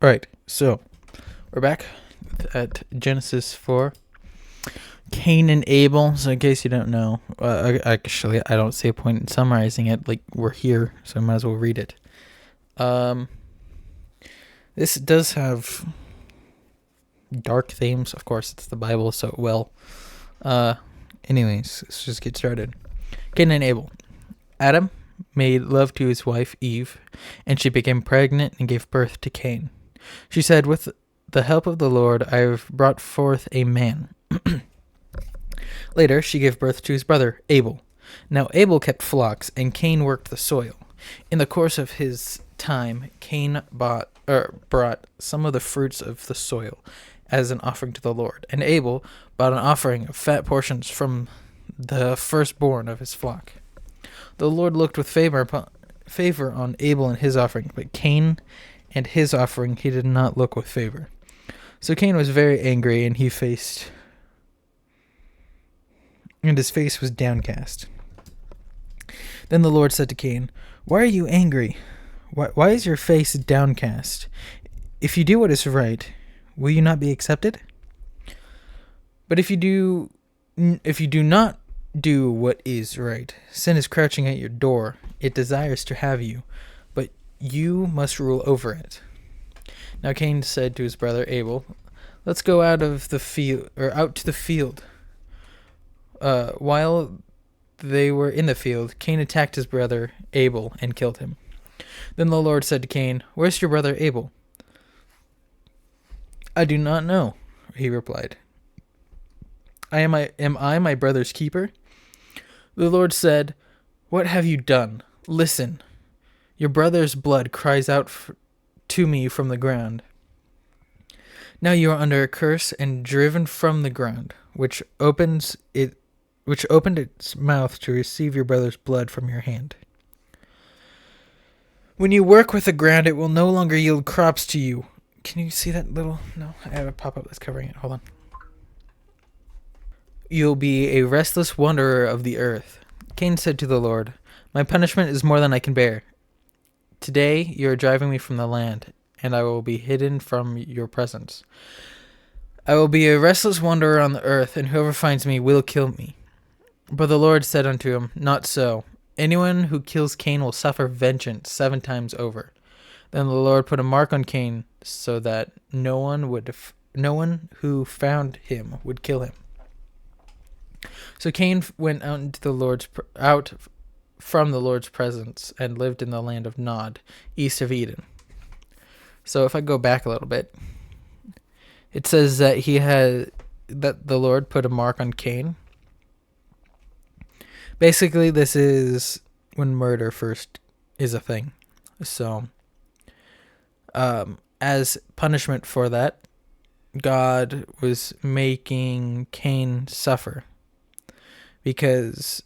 All right, so we're back at Genesis 4. Cain and Abel. So, in case you don't know, actually, I don't see a point in summarizing it. Like, we're here, so I might as well read it. This does have dark themes. Of course, it's the Bible, so it will. Anyways, let's just get started. Cain and Abel. Adam made love to his wife Eve, and she became pregnant and gave birth to Cain. She said, "With the help of the Lord, I have brought forth a man." Later, she gave birth to his brother Abel. Now Abel kept flocks, and Cain worked the soil. In the course of his time, Cain brought some of the fruits of the soil as an offering to the Lord, and Abel brought an offering of fat portions from the firstborn of his flock. The Lord looked with favor on Abel and his offering, but Cain and his offering he did not look with favor. So Cain was very angry, and his face was downcast. Then the Lord said to Cain, "Why are you angry? Why is your face downcast? If you do what is right, will you not be accepted? But if you do not do what is right, sin is crouching at your door. It desires to have you, but you must rule over it." Now Cain said to his brother Abel, "Let's go out to the field." While they were in the field, Cain attacked his brother Abel and killed him. Then the Lord said to Cain, "Where's your brother Abel?" "I do not know," he replied. Am I my brother's keeper?" The Lord said, "What have you done? Listen, your brother's blood cries out to me from the ground. Now you are under a curse and driven from the ground, which opened its mouth to receive your brother's blood from your hand. When you work with the ground, it will no longer yield crops to you." Can you see that little? No, I have a pop-up that's covering it. Hold on. "You'll be a restless wanderer of the earth." Cain said to the Lord, "My punishment is more than I can bear. Today you are driving me from the land, and I will be hidden from your presence. I will be a restless wanderer on the earth, and whoever finds me will kill me." But the Lord said unto him, "Not so. Anyone who kills Cain will suffer vengeance 7 times over." Then the Lord put a mark on Cain, so that no one who found him would kill him. So Cain went out from the Lord's presence and lived in the land of Nod, east of Eden. So if I go back a little bit, it says that the Lord put a mark on Cain. Basically, this is when murder first is a thing. So, as punishment for that, God was making Cain suffer. Because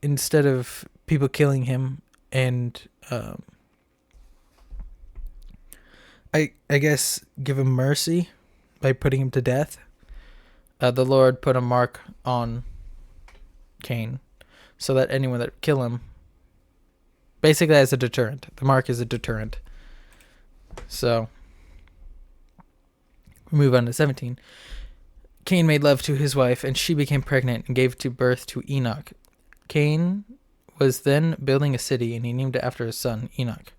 instead of people killing him and, I guess, give him mercy by putting him to death, the Lord put a mark on Cain, so that anyone that kill him, basically as a deterrent. The mark is a deterrent. So, we move on to 17. Cain made love to his wife, and she became pregnant and gave birth to Enoch. Cain was then building a city, and he named it after his son, Enoch.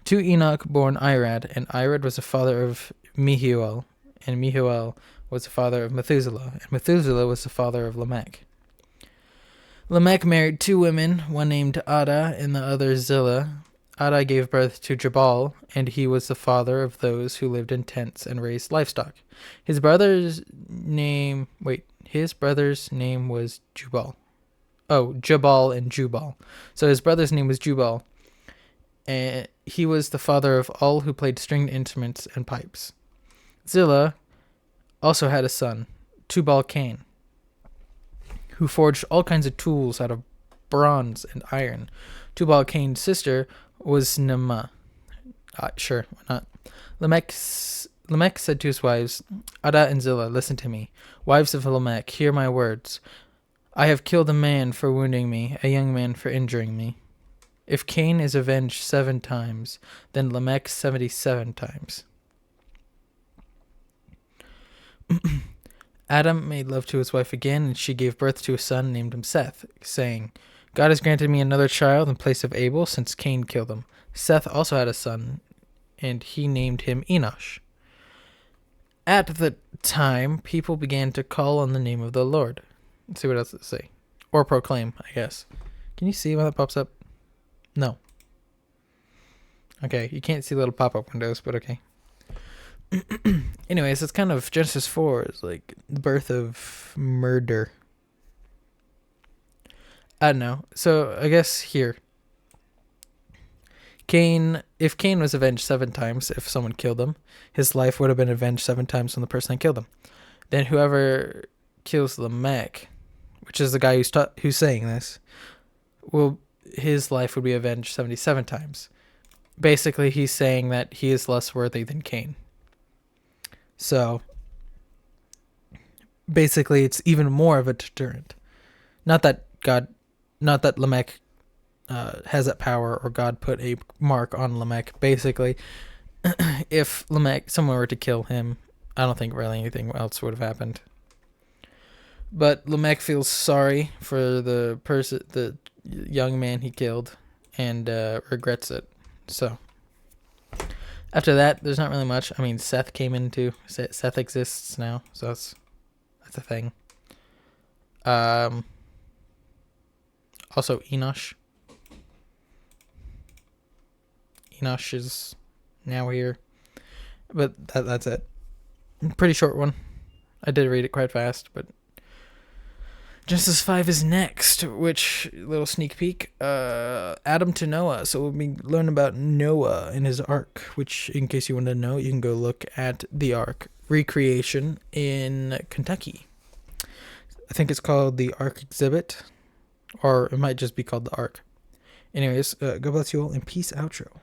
To Enoch born Irad, and Irad was the father of Mehuel, and Mehuel was the father of Methuselah, and Methuselah was the father of Lamech. Lamech married 2 women, one named Ada and the other Zillah. Ada gave birth to Jabal, and he was the father of those who lived in tents and raised livestock. His brother's name was Jubal. Oh, Jabal and Jubal. So his brother's name was Jubal, and he was the father of all who played stringed instruments and pipes. Zillah also had a son, Tubal-Cain, who forged all kinds of tools out of bronze and iron. Tubal-Cain's sister was Naamah. Sure, why not? Lamech said to his wives, "Ada and Zillah, listen to me. Wives of Lamech, hear my words. I have killed a man for wounding me, a young man for injuring me. If Cain is avenged 7 times, then Lamech 77 times." Adam made love to his wife again, and she gave birth to a son and named him Seth, saying, God has granted me another child in place of Abel, since Cain killed him. Seth also had a son, and he named him Enosh. At the time, people began to call on the name of the Lord. Let's see what else it say. Or proclaim, I guess. Can you see when that pops up? No. Okay, you can't see little pop-up windows, but okay. Anyways, it's kind of Genesis 4 is like the birth of murder. I don't know. So I guess here, if Cain was avenged 7 times, if someone killed him, his life would have been avenged 7 times from the person that killed him. Then whoever kills Lamech, which is the guy who's saying this, his life would be avenged 77 times. Basically, he's saying that he is less worthy than Cain. So, basically, it's even more of a deterrent. Not that Lamech has that power, or God put a mark on Lamech. Basically, if someone were to kill him, I don't think really anything else would have happened. But Lamech feels sorry for the young man he killed, and regrets it. So, after that, there's not really much. I mean, Seth came into Seth exists now, so that's a thing. Also Enosh. Enosh is now here, but that's it. Pretty short one. I did read it quite fast, but Genesis 5 is next, which, little sneak peek, Adam to Noah. So we'll be learning about Noah and his ark, which, in case you want to know, you can go look at the ark recreation in Kentucky. I think it's called the Ark Exhibit, or it might just be called the Ark. Anyways, God bless you all, and peace outro.